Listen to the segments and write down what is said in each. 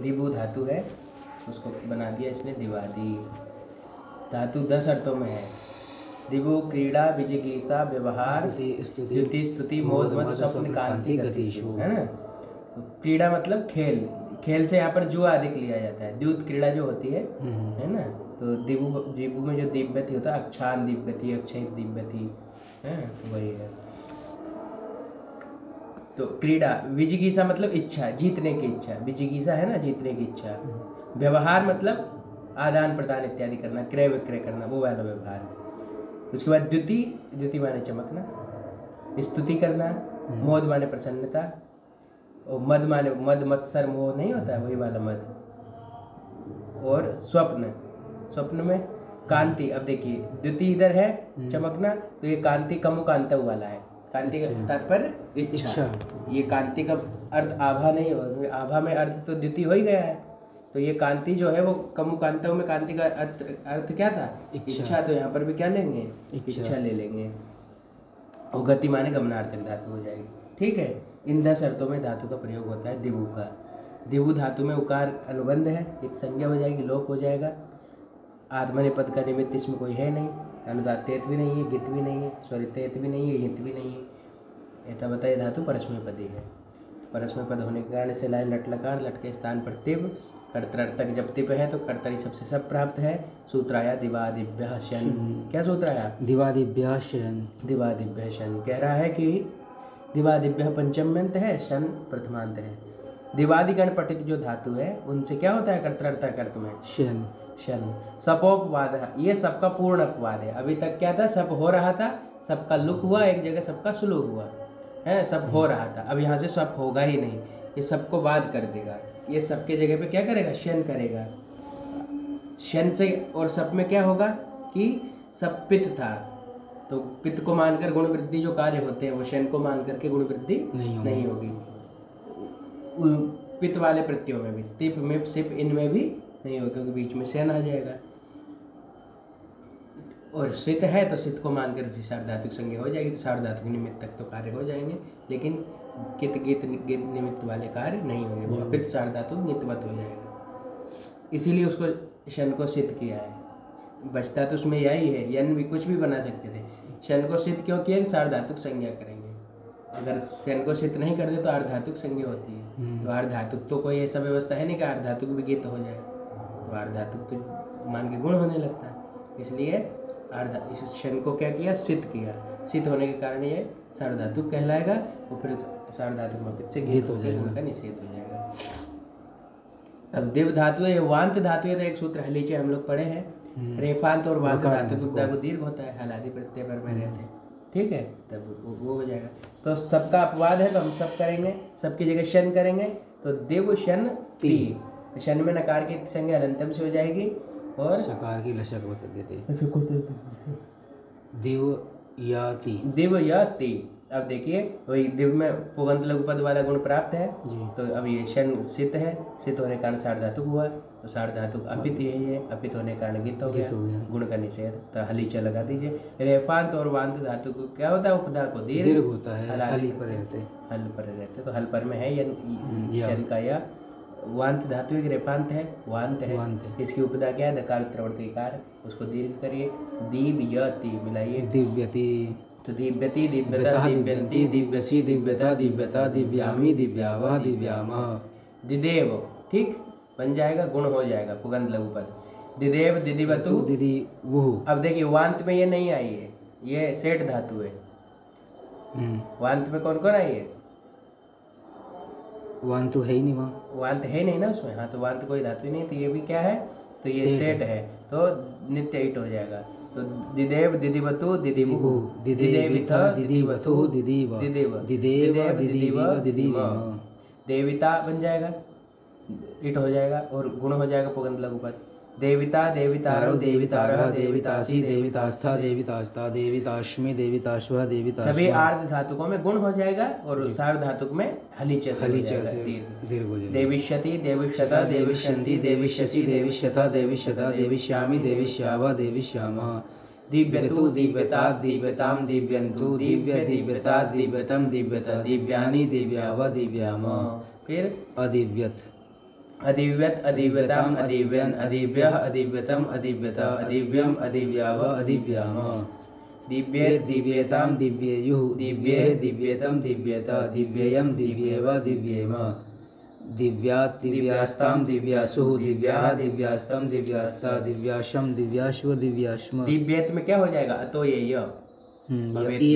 दिवु धातु है, उसको बना दिया इसने दिवादी। धातु 10 अर्थों में है। दिवु क्रीड़ा विजिगीषा व्यवहार स्तुति स्तुति मोद मद स्वप्न कांति गतिषु, है ना। तो क्रीड़ा मतलब खेल, खेल से यहाँ पर जुआ अधिक लिया जाता है। द्युत क्रीड़ा जो होती है ना, तो दिवु में जो दिव्यति होता है, अक्षान दिव्यति, अक्षय दिव्यति, है वही है। तो क्रीड़ा, विजिगीषा मतलब इच्छा, जीतने की इच्छा, विजिगीषा है ना, जीतने की इच्छा। व्यवहार मतलब आदान प्रदान इत्यादि करना, क्रय विक्रय करना, वो वाला व्यवहार। उसके बाद द्युति माने चमकना, स्तुति करना, मोद माने प्रसन्नता, और मद माने मद मत्सर मोह नहीं होता है, वही वाला मद। और स्वप्न में कांति। अब देखिए द्युति इधर है चमकना, तो ये कांति कमुकांतव वाला है। कांति का तात्पर्य इच्छा। ये कांति का अर्थ आभा नहीं हो, आभा में अर्थ तो द्युति हो ही गया है। तो ये कांति जो है वो कमुकांतव में कांति का अर्थ क्या था, इच्छा। तो यहाँ पर भी क्या लेंगे, इच्छा ले लेंगे। और गति माने गमनार्थक धातु हो जाएगी। ठीक है, इन 10 अर्थों में धातु का प्रयोग होता है दिवु का। दिवु धातु में उकार अनुबंध है, एक संज्ञा हो जाएगी, लोप हो जाएगा। आत्मनेपद का निमित्त इसमें कोई है नहीं, अनुदात्तेत भी नहीं है, गित भी नहीं है, स्वरितेत भी नहीं है, हित भी नहीं है। ऐसा बताइए धातु परस्मैपदी है। परस्मैपद होने के कारण से लाइन लट लकार, लट के स्थान पर तिब, कर्तृ जब तिप है तो कर्तरी सबसे सब प्राप्त है। सूत्राया दिवादिभ्यः शन। क्या सूत्र आया, दिवादिभ्यः शन। दिवादिभ्यः शन कह रहा है कि दिवादिभ्यः पंचम्यंत है, शन प्रथमांत है। दिवादिगण पठित जो धातु है उनसे क्या होता है कर्तृ कर्त में, शन। शन। सपोपवाद, ये सबका पूर्ण अपवाद है। अभी तक क्या था, सब हो रहा था, सबका लुक हुआ, एक जगह सबका सुलूक हुआ है, सब हो रहा था। अब यहाँ से सब होगा ही नहीं, ये सबको वाद कर देगा। ये सबके जगह पे क्या करेगा, शन करेगा। शन से और सब में क्या होगा कि सब पित्त था, तो पित्त को मानकर गुण वृद्धि जो कार्य होते हैं वो शन को मान करके गुण वृद्धि नहीं होगी। पित्त वाले प्रत्ययों में भी, तिप मिप सिप इनमें भी नहीं होगा, क्योंकि बीच में शन आ जाएगा। और सित है तो सित को मानकर सार्वधातुक संज्ञा हो जाएगी, तो सार्वधातुक निमित्त तक तो कार्य हो जाएंगे, लेकिन कित गीत निमित्त वाले कार्य नहीं होंगे, वो अपित सार्वधातुक नित्यवत हो जाएगा। इसीलिए उसको शन को सिद्ध किया है। बचता तो उसमें यही है, यन भी कुछ भी बना सकते थे। शन को सिद्ध क्यों किया, सार्वधातुक संज्ञा करेंगे। अगर शन को सिद्ध नहीं करते तो अर्धातुक संज्ञा होती है। तो अर्धातुक तो कोई ऐसा व्यवस्था है नहीं कि अर्धातुक भी गीत हो जाए, तो अर्धातुक तो मान के गुण होने लगता है। इसलिए इस शन को क्या किया, सिद्ध किया। सिद्ध होने के कारण ये सार्वधातुक कहलाएगा, और फिर सार्वधातुक में से गीत हो जाएगा, उनका निषेध हो जाएगा। अब दिव धातु है, वांत धातु है, तो एक सूत्र हलीचे हम लोग पढ़े हैं। रेफांत और वांत धातु दुग्धा को दीर्घ होता है, हलादि प्रत्यय पर में रहते हैं। ठीक है, तब वो हो जाएगा। तो सबका अपवाद है, तो हम सब करेंगे, सबकी जगह शन करेंगे। तो दिव शन ती, शन में नकार की संज्ञा अनंतम से हो जाएगी, और सकार की लशक बता देते, दिव या ती। अब देखिए वही दिव में पुगंत लघुपद वाला गुण प्राप्त है जी। तो अब ये शन सित है, सित होने के कारण सार्वधातुक हुआ, तो सार्वधातुक अपित यही है, अपित होने के कारण गित हो गया, गुण का निषेध। तो हलीचा लगा दीजिए। रेफांत और वांत धातु को क्या होता है, उपधा को दीर्घ होता है, हल पर रहते, तो हल पर में है शन का, या वांत धातु एक रेफांत है, वांत है, इसकी उपदा क्या है, दकार उत्तरवर्ती कार, उसको दीर्घ करिए, दीव्यति मिलाइए, दिव्यति। तो दिव्यति, दिव्यता, दिव्यंती, दिव्यसी, दिव्यता, दिव्यता, दिव्यामी, दिव्यावह, दिव्यामः, दिदेव। ठीक बन जाएगा, गुण हो जाएगा, पुगंत लघुपद। दिदेव, दिदिवतु, दिदिवुः। अब देखिए वांत में ये नहीं आई है, ये सेठ धातु है। वांत में कौन कौन आई है, वांत तो है ही नहीं, वहाँ वांत है नहीं ना उसमें। हाँ, तो वांत कोई धातु ही नहीं, तो ये भी क्या है, तो ये सेठ है, तो नित्य ईट हो जाएगा। तो दिदेव, दिदिवतु, दिदिवुः, दिदेविथ, दिदिवतु, दिदिव, दिदेव, दिदिव, दिदिव, देविता बन जाएगा, ईट हो जाएगा, और गुण हो जाएगा पुगंत लघुपद। देविता, देवितारो, देवितारः, देवितासी, देवितास्था, देवितास्ता, देविताश्मी, देविताश्वः, देविताश्वः। सभी आर्ध धातुकों में गुण हो जाएगा, और सार्वधातुक में हलीचे से दीर्घ हो जाएगा। देविष्यति, देविष्यता, देविष्यन्ति, देविष्यसि, देविष्यथा, देविष्यता, देविष्यामि, देविष्यावः, देविष्यामः। दिव्यतु, दिव्यता, दिव्यताम, दिव्यन्तु, दिव्य, दिव्यता, दिव्यतम, दिव्यता, दिव्यानि, दिव्यावः, दिव्यामः। फिर अदिव्यत, अधिव्यत अधिव्यताम अधिव्यन अधिव्यः अधिव्यतम अधिव्यता अधिव्यम अधिव्याव अधिव्याम दिव्येत दिव्येताम दिव्येयुः दिव्ये दिव्येतम दिव्येता दिव्येयम दिव्येव दिव्येम दिव्यात् दिव्यास्ताम दिव्यासुः दिव्याः दिव्यास्तम दिव्यास्ता दिव्याशम दिव्याश्व दिव्याश्म। दिव्येत में क्या हो जाएगा? अतो ये ये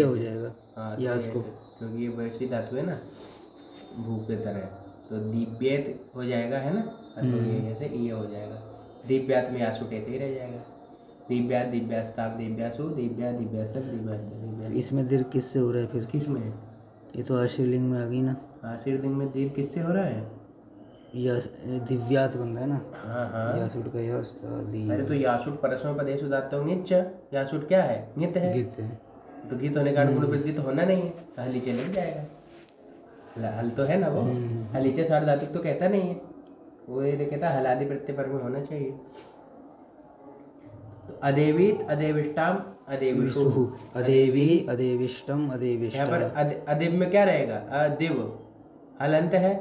हो जाएगा। हाँ, यास को, क्योंकि ये वैसी धातु है ना भू के तरह, तो दिव्येत हो जाएगा, है ना। अतो ये से ये हो जाएगा। दिव्यात में यासुट ऐसे ही रह जाएगा। दिव्यात दिव्यास्ताम दिव्यासु दिव्या दिव्यास्तम दिव्यास्ता। इसमें दीर्घ किससे हो रहा है फिर? किस में? ये तो आशीर्लिंग में आ गई ना। आशीर्लिंग में दीर्घ किससे हो रहा है? दिव्यात बन रहा है ना। हाँ यासुट का यस। अरे तो यासुट परस्मय पदेषु धातु निच, यासुट क्या है? नित है। गीत है तो गीत होने का गुण वृद्धि तो होना नहीं है, तो हलीचे लग जाएगा। हल तो है ना वो, हलीचे सार धातु तो कहता नहीं है वो, ये कहता हलादि प्रत्यय पर में होना चाहिए। तो अदेवीत अदेविष्टाम अदेविषु अदेवी अदेविष्टम अदेविष्टा। यहाँ पर अदिव में क्या रहेगा? अदिव हलंत है,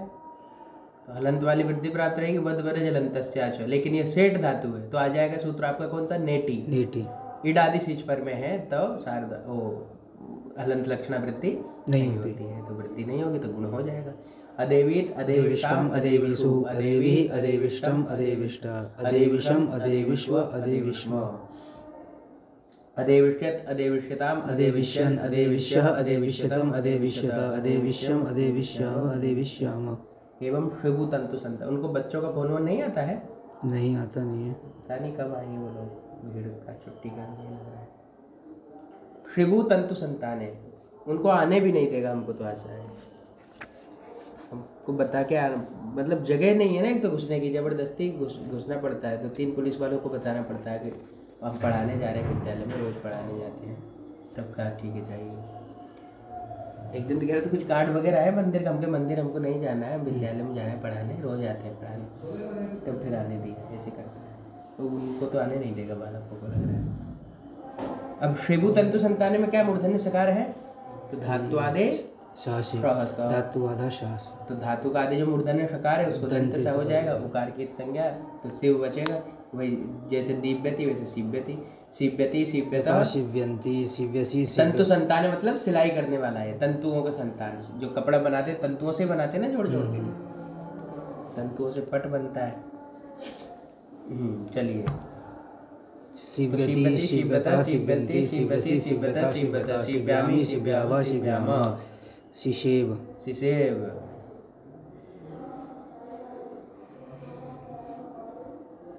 तो हलंत वाली वृद्धि प्राप्त रहेगी। वद वरज हलंतस्याच, लेकिन ये सेठ धातु है तो आ जाएगा सूत्र आपका कौन सा? नेटी। नेटी इड आदि सिच पर में है तो शारदा ओ हलंत लक्षणा वृद्धि नहीं होती है, तो वृद्धि नहीं होगी तो गुण हो जाएगा। अदेवीत अदेविष्टाम अदेविषु अदेवी अदेविष्टम अदेविष्टा अदेविषम अदेविष्व अदेविष्म अदेविष्यत अदेविष्यताम अदेविष्यन अदेविष्यः अदेविष्यतम अदेविष्यता अदेविष्यम अदेविष्याव अदेविष्याम। एवं शिबु तंतु संत, उनको बच्चों का फोन नहीं आता है? नहीं आता नहीं है। पता नहीं कब आएंगे वो लोग, भीड़ का छुट्टी का नहीं लग रहा है। शिबु तंतु संतान है, उनको आने भी नहीं देगा हमको, तो आशा है हमको बता के मतलब जगह नहीं है ना एक तो घुसने की, जबरदस्ती घुसना पड़ता है। तो 3 पुलिस वालों को बताना पड़ता है कि हम पढ़ाने जा रहे हैं विद्यालय में, रोज पढ़ाने जाते हैं। तब कहा ठीक है जाइए। एक दिन तो कह रहे थे कुछ कार्ड वगैरह है मंदिर का, हमके मंदिर हमको नहीं जाना है, विद्यालय में जाना है पढ़ाने, रोज आते हैं पढ़ाने। तब फिर आने दिया, ऐसे करते हैं तो उनको तो आने नहीं देगा बालकों को, लग रहा है। अब शिबु तंतु संतान में क्या मूर्धन्य सकार है? तो धातु आदेश धातु आधा शास, तो धातु का आदि जो मूर्धन्य सकार है उसको दंत सा हो जाएगा, उकार की संज्ञा, तो शिव बचेगा। वही जैसे दीप्यति वैसे शिव्यति, शिव्यति शिव्यता शिव्यंती शिव्यसी। तंतु संतान मतलब सिलाई करने वाला है, तंतुओं का संतान। जो कपड़ा बनाते तंतुओं से बनाते ना, जोड़ जोड़ के तंतुओं से पट बनता है। चलिए शिव्यति शिव्यता शिव्यंती शिव्यसी शिव्यता शिव्यता शिव्यामि शिव्यावा शिव्यामा शिशेव शिशेव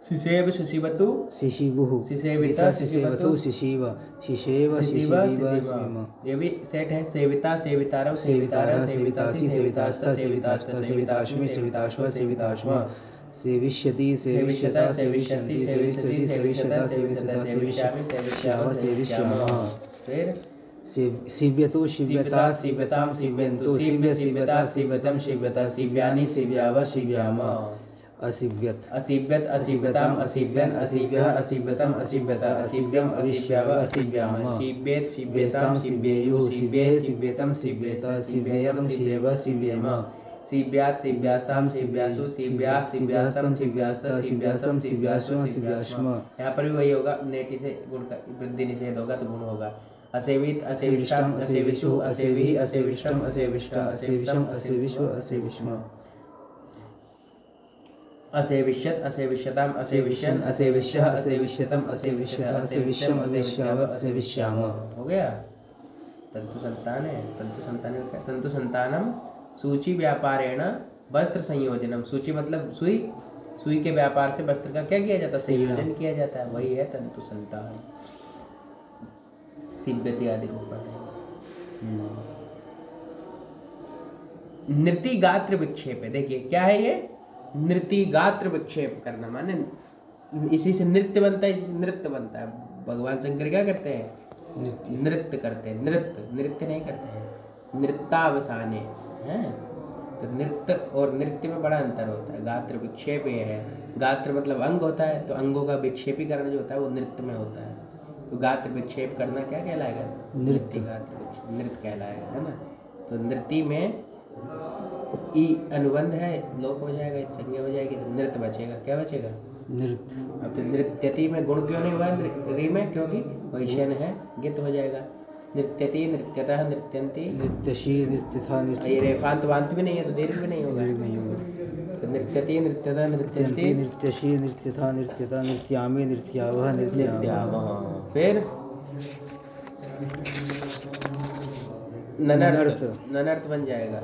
शिशेव शिशिवतु शिशिवुः शिशेविता शिशिवतु शिशिव शिशेव शिशिव। ये भी सेट है। सेविता सेवितारव सेवितारा सेवितासी सेवितास्ता सेवितास्ता सेविताश्मी सेविताश्व सेविताश्म सेविष्यति सेविष्यता सेविष्यन्ति सेविष्यसि सेविष्यता सेविष्यता सेविष्यामि सेविष्याव सेविष्यामः। फिर शिव्यतु शिव्यता शिव्यताम शिव्यन्तु शिव्य शिव्यता शिव्यतम शिव्यता शिव्यानि शिव्याव शिव्याम। अशिव्यत अशिव्यत अशिव्यताम अशिव्यन अशिव्यः अशिव्यतम अशिव्यता अशिव्यम अशिव्याव अशिव्याम। शिव्येत शिव्यताम शिव्येयुः शिव्येः शिव्यतम शिव्येता शिव्येयम शिव्येव शिव्येम। शिव्यात् शिव्यास्ताम शिव्यासु शिव्याः शिव्यास्तम शिव्यास्ता शिव्यासम शिव्यास्व शिव्याश्म। यहाँ पर भी वही होगा, नेटी से गुण का वृद्धि निषेध होगा तो गुण होगा। असेवित असेविष्टाम असेविषु असेविहि असेविष्टम असेविष्टा असेविषम असेविष्व असेविष्म। असेविष्यत असेविष्यताम असेविष्यन असेविष्यः असेविष्यतम असेविष्यता असेविष्यम असेविष्याव असेविष्याम। हो गया। तंतु संतान है। तंतु संतानम सूची व्यापारेण वस्त्र संयोजनम। सूची मतलब सुई, सुई के व्यापार से वस्त्र का क्या किया जाता है? संयोजन किया जाता है, वही है तंतु संतान। सिव्यति आदि रूप है। नृति गात्र विक्षेप है। देखिए क्या है ये? नृति गात्र विक्षेप करना, माने इसी से नृत्य बनता है, इसी से नृत्य बनता है। भगवान शंकर क्या करते हैं? नृत्य करते हैं। नृत्य नहीं करते हैं, नृत्यावसाने हैं। तो नृत्य और नृत्य में बड़ा अंतर होता है। गात्र विक्षेप ये है, गात्र मतलब अंग होता है, तो अंगों का विक्षेपीकरण जो होता है वो नृत्य में होता है। तो गात्र विक्षेप करना क्या कहलाएगा? नृत्य। गात्र नृत्य कहलाएगा, है ना। तो नृत्य में ई अनुबंध है, लोप हो जाएगा, संज्ञा हो जाएगी, तो नृत्य बचेगा। क्या बचेगा? नृत्य। अब तो नृत्यति में गुण क्यों नहीं हुआ री में? क्योंकि वैश्यन है, गित हो जाएगा। नृत्यति, नृत्यतः, नृत्यन्ति, नृत्यशी, नृत्यथा, ये रेफांत वांत भी नहीं है तो दीर्घ भी नहीं होगा। नहीं होगा। तो नृत्यति, नृत्यतः, नृत्यन्ति, नृत्यशी, नृत्यथा, नृत्यता, नृत्यामि, नृत्यावह, नृत्यामः। नृत्यावः। फिर ननर्त, ननर्त बन जाएगा।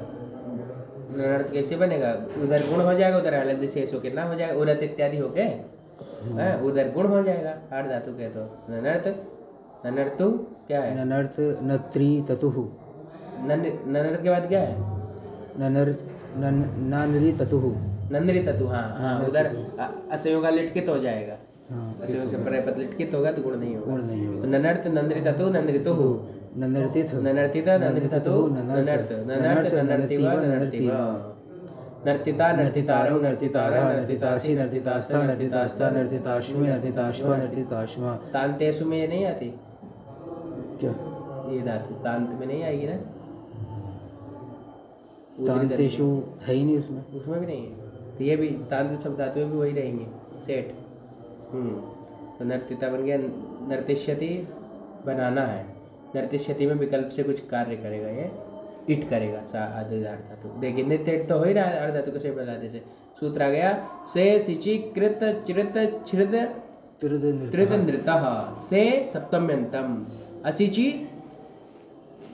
ननर्त कैसे बनेगा? उधर गुण हो जाएगा, उधर अलग शेष होके ना हो जाएगा, उरत इत्यादि होके उधर गुण हो जाएगा। आठ धातु के तो ननर्त, ननर्तु क्या है? ननर्त, नत्री, ततुः। ननर्त के बाद क्या है? ननर्त, नानरी, ततुः। नंदरी ततु। हाँ हाँ, उधर असंयोग लिटकित हो जाएगा। हाँ, असंयोग से पद लिटकित होगा तो गुण नहीं होगा। गुण नहीं होगा। तो ननर्त, नंदरी ततु, नंदरितु, ननर्तिथ, ननर्तिता, नंदरिततु, ननर्त, ननर्त, ननर्तिवा, ननर्तिवा, नर्तिता, नर्तितारौ, नर्तितारः, नर्तितासि, नर्तितास्ता, नर्तितास्ता, नर्तिताश्वे, नर्तिताश्वा, नर्तिताश्वा। तांतेषु में ये नहीं आती क्या? ये धातु तांत में नहीं आएगी ना? तांतेषु है ही नहीं उसमें। उसमें भी नहीं है। तो ये भी तांत शब्द धातु भी वही रहेंगे, सेठ। तो नर्तिता बन गया। नर्तिष्यति बनाना है। नर्तिष्यति में विकल्प से कुछ कार्य करेगा, ये इट करेगा आदि धातु। देखिए नित्य इट तो हो ही रहा है अर्ध धातु को से बदलाते से। सूत्र आ गया से सिचि कृत चिरत छिद त्रिद नृतः से सप्तम्यंतम असिचि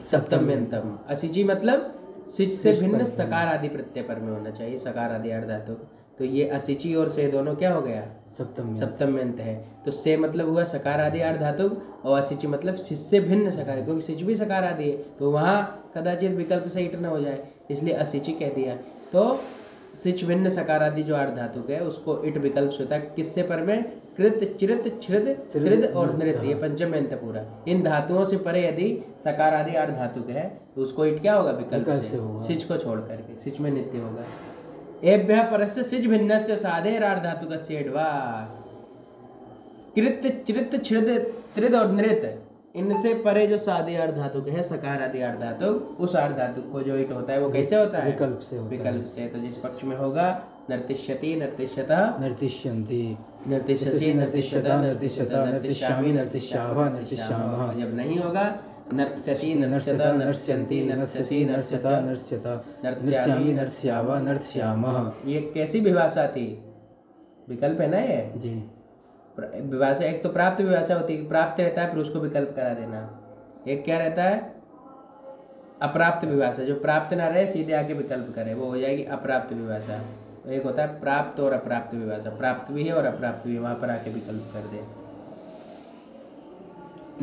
सप्तम्यंतम। असिचि मतलब सिच से भिन्न सकार आदि प्रत्यय पर में होना चाहिए, सकार आदि अर्ध धातु। तो ये असिचि और से दोनों क्या हो गया? सप्तम्यंत है। तो से मतलब हुआ सकार आदि अर्ध धातु और असिचि मतलब सिच से भिन्न सकार, क्योंकि सिच भी सकार आदि है तो वहां कदाचित विकल्प से इट न हो जाए, इसलिए असिचि कह दिया। तो सिच भिन्न सकार आदि जो अर्ध धातु है उसको इट विकल्प से होता है। किससे पर में? कृत चिरत छिद त्रिद और नृत, ये पंचम्यंत पूरा। इन धातुओं से परे यदि सकार आदि अर्ध धातु है तो उसको इट क्या होगा? विकल्प से होगा, सिच को छोड़ करके। सिच में नित्य होगा। एभ्यः परस्य सिच भिन्नस्य साधेर अर्ध धातु का सेडवा। कृत चिरत छिद त्रिद और नृत, इनसे परे जो सादे अर्ध धातु है सकार आदि अर्ध धातु, उस अर्ध धातु को जो इट होता है वो कैसे होता है? विकल्प से होता है। विकल्प से। तो जिस पक्ष में होगा नर्तिष्यति, नर्तिष्यतः, नर्तिष्यन्ति, नर्तिष्यति, नर्तिष्यतः, नर्तिष्यतः, नर्तिष्यामि, नर्तिष्यावः, नर्तिष्यामः। जब नहीं होगा नर्त्यति, नर्त्यता, नर्त्यतः, नर्त्यन्ति, नर्त्यसि, नर्त्यता, नर्त्यता, नर्त्स्यामि, नर्त्स्यावः, नर्त्स्यामः। ये कैसी विभाषा थी? विकल्प है ना ये जी। विभाषा। एक तो प्राप्त विभाषा होती है, प्राप्त रहता है फिर उसको विकल्प करा देना। एक क्या रहता है? अप्राप्त विभाषा, जो प्राप्त ना रहे सीधे आके विकल्प करे, वो हो जाएगी अप्राप्त विभाषा। एक होता है प्राप्त और अप्राप्त विभाषा, प्राप्त भी है और अप्राप्त भी है, वहां पर आके विकल्प कर दे।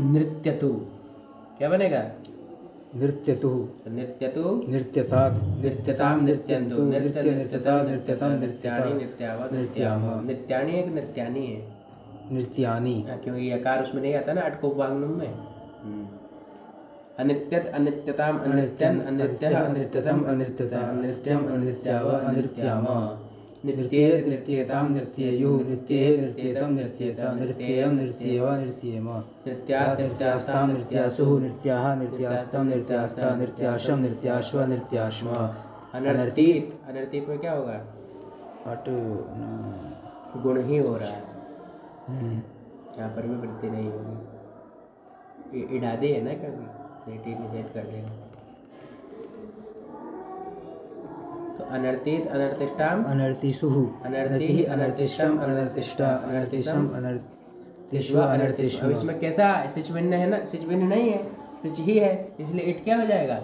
नृत्यतु क्या बनेगा? नृत्यतु, नृत्यतु, नृत्यतात्, नृत्यताम, नृत्यन्तु, नृत्य, नृत्यता, नृत्यतम, नृत्यानि, नृत्यावा, नृत्यामः। नृत्यानि है कि नृत्यानि है? नृत्यानि। क्योंकि यकार उसमें नहीं आता ना अटकोपवांगनुम में। अनित्यत, अनित्यताम, अनित्यन, अनित्यः, अनित्यतम, अनित्यता, अनित्यम, अनित्यावा, अनित्यामः। नृत्ये, नृत्येताम, नृत्येयुः, नृत्येः, नृत्येतम, नृत्येता, नृत्येयं, नृत्येवा, नृत्येमः। नृत्यात्, नृत्यास्तां, नृत्यासुः, नृत्याः, नृत्यास्तं, नृत्यास्ता, नृत्याशं, नृत्याश्व, नृत्याश्मः। अनर्थित, अनर्थित में क्या होगा? अट गुण ही हो रहा है, यहाँ पर भी वृद्धि नहीं होगी। इडादे है ना, कभी निषेध कर देगा। तो अनर्थित, अनर्तिष्टाम, अनर्तिषुः, अनर्ति, अनर्तिष्टम, अनर्तिष्टा, अनर्तिषम, अनर्तिष्व, अनर्तिष्व। अब इसमें कैसा सिच भिन्न है ना? सिच भिन्न नहीं है, सिच ही है, इसलिए इट क्या हो जाएगा?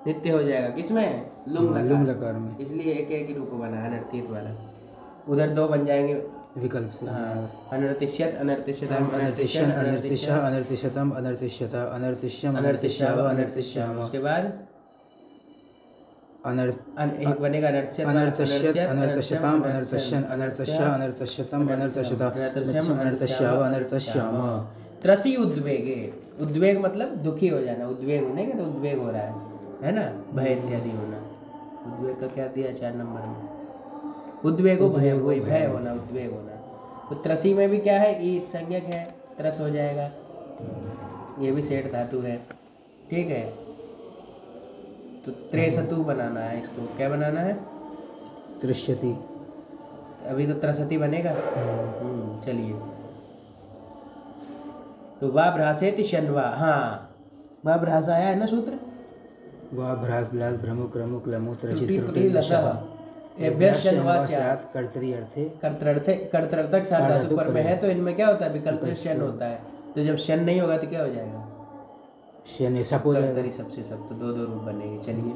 नित्य हो जाएगा। किसमें? लुंग लकार में। इसलिए एक एक ही रूप बना अनर्थित वाला। उधर दो बन जाएंगे विकल्प से। अनर्तिष्यत, अनर्तिष्यताम, अनर्तिष्यन्, अनर्तिष्यः, अनर्तिष्यतम, अनर्तिष्यता, अनर्तिष्यम्, अनर्तिष्यावः, अनर्तिष्यामः। उसके बाद एक बनेगा अनर्त्यत, अनर्तश्यत, अनर्तश्यताम, अनर्तश्यन्, अनर्तश्य, अनर्तश्यतम, अनर्तश्यता, अनर्तश्याव, अनर्तश्यामः। त्रसी उद्वेगे। उद्वेग मतलब दुखी हो जाना, उद्वेग होने का तो उद्वेग हो रहा है ना? भय इत्यादि होना। उद्वेग का क्या दिया 4 नंबर में? उद्वेगो भय, वही भय होना, उद्वेग होना। तो त्रसी में भी क्या है? ई संज्ञक है, त्रस हो जाएगा। ये भी सेठ धातु है, ठीक है। तो त्रेसतु बनाना है इसको, क्या बनाना है? त्रिशति। अभी तो त्रसती बनेगा। चलिए, तो वा भ्रासेति शन्वा। हाँ, वा भ्रास आया है ना सूत्र। वा भ्रास ब्लास भ्रमुक रमुक लमु त्रसि त्रुटि त्रुटि लशः एभ्यः शन्वा स्यात्। कर्तरी अर्थे कर्तृर्थक सार्वधातुक पर में है, तो इनमें क्या होता है? विकल्प से शन होता है। तो जब शन नहीं होगा तो क्या हो जाएगा? शन सप हो जाएगा। कर्तरी सबसे सब, तो दो दो रूप बनेंगे। चलिए,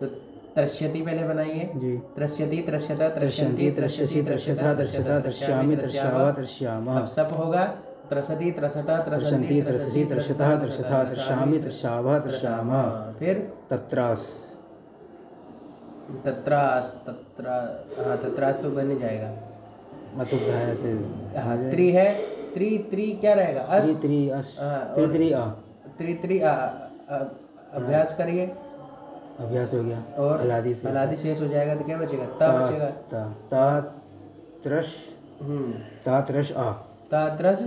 तो त्रस्यति पहले बनाइए जी। त्रस्यति त्रस्यता त्रस्यन्ति त्रस्यसि त्रस्यथा त्रस्यता त्रस्यामि त्रस्यावा त्रस्यामः। अब सप होगा त्रसति त्रसता त्रसन्ति त्रससि त्रस्यतः त्रस्यथा त्रस्यामि त्रस्यावः त्रस्यामः। फिर तत्रास। तत्रास, हाँ तत्रास तो बन जाएगा। मतुब्धाया से त्रि है, त्रि त्रि क्या रहेगा? अस। त्रि त्रि अस त्रि आ त्रि त्रि आ। अभ्यास करिए। अभ्यास हो गया। और अलादि शेष हो जाएगा तो क्या बचेगा? ता बचेगा। ता त्रश ता त्रश आ। तात्रस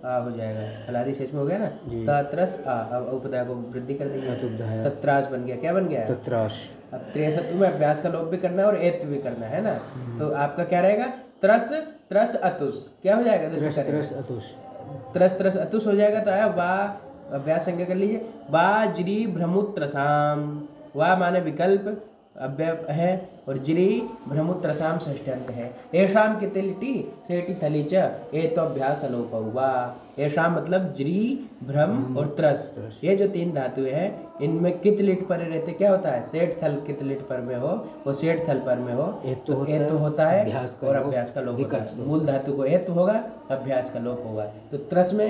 आ हो जाएगा। अलादि शेष में हो गया ना। तात्रस आ। अब उपदा को वृद्धि कर देंगे। तत्रास बन गया। क्या बन गया? तत्रास। अब त्रेसतु में अभ्यास का लोप भी करना है और एत भी करना है ना। तो आपका क्या रहेगा? त्रस त्रस अतुस। क्या हो जाएगा? त्रस त्रस अतुस। त्रस त्रस अतुस हो जाएगा। तो आया वा, अभ्यास संज्ञा कर लीजिए। वा ज्री भ्रमुत्रसाम। वा माने विकल्प अव्यय है और ज्री भ्रमुत्रसाम षष्ठ्यंत है। एषाम किते लिटि सेटि थली च ए तो अभ्यास अलोप हुआ। एषाम मतलब ज्री भ्रम और त्रस, ये जो तीन धातुएं हैं इनमें कित लिट पर रहते क्या होता है? सेठ थल कित लिट पर में हो, वो सेठ थल पर में हो तो ए तो होता है और अभ्यास का लोप होता है। मूल धातु को ए तो होगा, अभ्यास का लोप होगा। तो त्रस में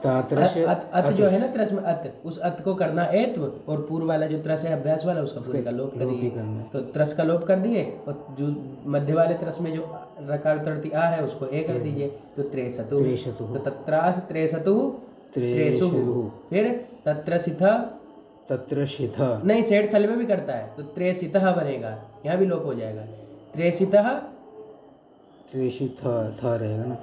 अत जो है ना, त्रस में अत, उस अत को करना एत्व और पूर्व वाला जो त्रस है अभ्यास वाला उसका पूरे का लोप करिए। तो त्रस का लोप कर दिए और जो मध्य वाले त्रस में जो रकार तृतीय आ है उसको ए कर दीजिए। तो त्रेसतु। तो तत्रास त्रेसतु त्रेसु। फिर तत्रसिथ तत्रसिथ नहीं, सेठ थल में भी करता है तो त्रेसितः बनेगा, यहाँ भी लोप हो जाएगा। त्रेसितः त्रेसिथ था रहेगा ना।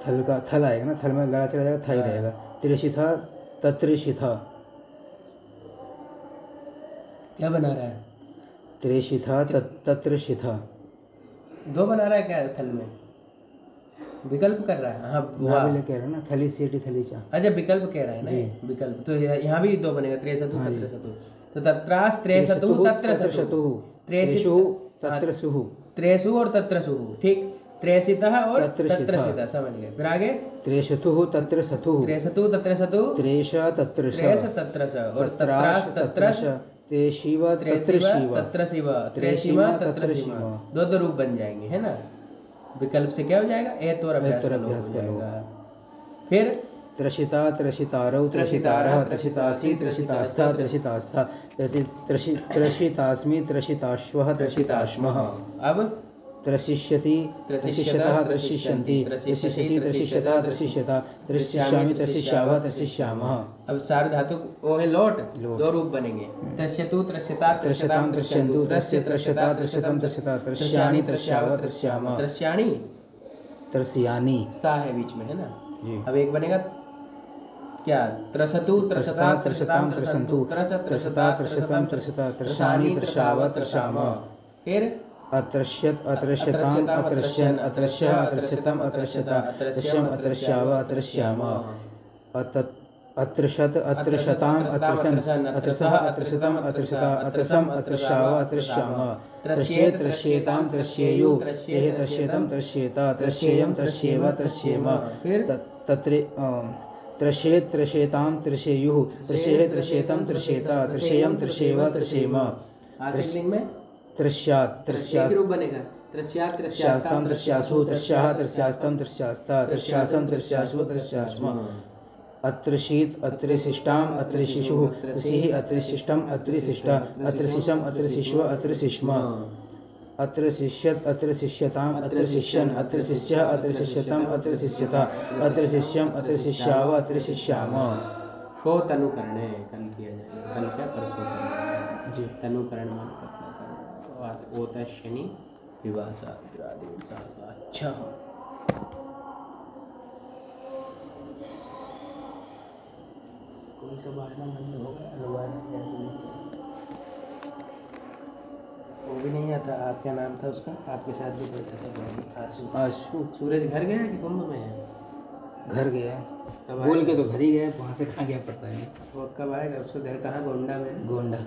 थल का थल आएगा ना, थल में लगा चला जाएगा, था ही रहेगा। त्रिशिथा तत्रिशिथा। क्या बना रहा है? त्रिशिथा तत्रिशिथा। दो बना रहा है क्या? थल में विकल्प कर रहा है। हाँ वहाँ भी कह रहा है ना, थली सेठी थली चा। अच्छा, विकल्प कह रहा है ना, विकल्प। तो यहाँ भी दो बनेगा, त्रेसतु तत्रसतु। तो तत्रास त्रेसतु तत्रसतु त्रेसु तत्रसु त्रेसु और तत्रसु। ठीक, त्रेसितः और तत्रसितः, समझ गए। फिर आगे त्रेषतु तत्रसतु त्रेसतु तत्रसतु त्रेष तत्रस त्रेष तत्रस और तत्रास तत्रस त्रेशिव तत्रशिव तत्रशिव त्रेशिव तत्रशिव। दो दो रूप बन जाएंगे, है ना। विकल्प से क्या हो जाएगा? एत और अभ्यास का लोप हो जाएगा। फिर त्रशिता त्रशितारौ त्रशितारः त्रशितासि त्रशितास्था त्रशितास्था त्रशितास्मि त्रशिताश्वः त्रशिताश्मः। अब त्रशिष्यति त्रशिष्यतः त्रशिष्यन्ति त्रशिष्यसि त्रशिष्यतः त्रशिष्यता त्रशिष्यामि त्रशिष्यावः त्रशिष्यामः। अब सार धातु वो है लोट, दो रूप बनेंगे। त्रस्यतु त्रस्यता त्रस्यतां त्रस्यन्तु त्रस्य त्रस्यता त्रस्यतं त्रस्यता त्रस्यानि त्रस्यावः त्रस्यामः। त्रस्यानि त्रस्यानि सा है बीच में, है ना जी। अब एक बनेगा क्या? त्रसतु त्रसता त्रसतां त्रसन्तु त्रसता त्रसतं त्रसता त्रस्यानि त्रस्यावः त्रस्यामः। फिर अत्रश्यत अत्रश्यतां अत्रश्यन् अत्रश्यः अत्रश्यतम् अत्रश्यता अत्रश्यम् अत्रश्यावः अत्रश्यामः। अत्रशत अत्रशताम् अत्रसन् अत्रसः अत्रशतम् अत्रशता अत्रसम् अत्रश्यावः अत्रश्यामः। त्रस्ये त्रस्येतां त्रस्येयुः त्रस्ये त्रस्येतं त्रस्येता त्रस्येयं त्रस्येव त्रस्येम। तत्रे त्रस्ये त्रस्येतां त्रस्येयुः त्रस्ये त्रस्येतं त्रस्येता त्रस्येयं त्रस्येव त्रस्येम। त्रस्यात् त्रस्यास् बनेगा। त्रस्यात् त्रस्यास्तां त्रस्यासु त्रस्याः त्रस्यास्तं त्रस्यास्ता त्रस्यासं त्रस्यासु त्रस्यास्म। अत्रशीत अत्रशिष्टाम् अत्रशिशुः त्रसिः अत्रशिष्टम् अत्रशिष्टा अत्रशिशम् अत्रशिश्व अत्रशिश्म। अत्रशिष्यत् अत्रशिष्यताम् अत्रशिष्यन् अत्रशिष्यः अत्रशिष्यतम् अत्रशिष्यता अत्रशिष्यम् अत्रशिष्याव अत्रशिष्यामः। शो तनुकरण है, कल किया जाएगा। कल क्या? परसों जी। तनुकरण मान होता है शनि विवासा। अच्छा, कोई सा बांटना बंद हो गया। क्या नाम था उसका, आपके साथ भी बैठा था? आशु। सूरज घर गया कि कुंभ में है? घर गया, कब बोल के आएगा? तो घर ही गया, वहाँ से कहाँ गया पता नहीं। वो कब आएगा? उसका घर कहाँ? गोंडा में है? गोंडा।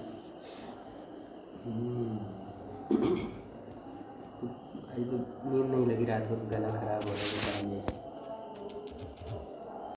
आज तो नींद नहीं लगी रात को, गला खराब हो रहा है।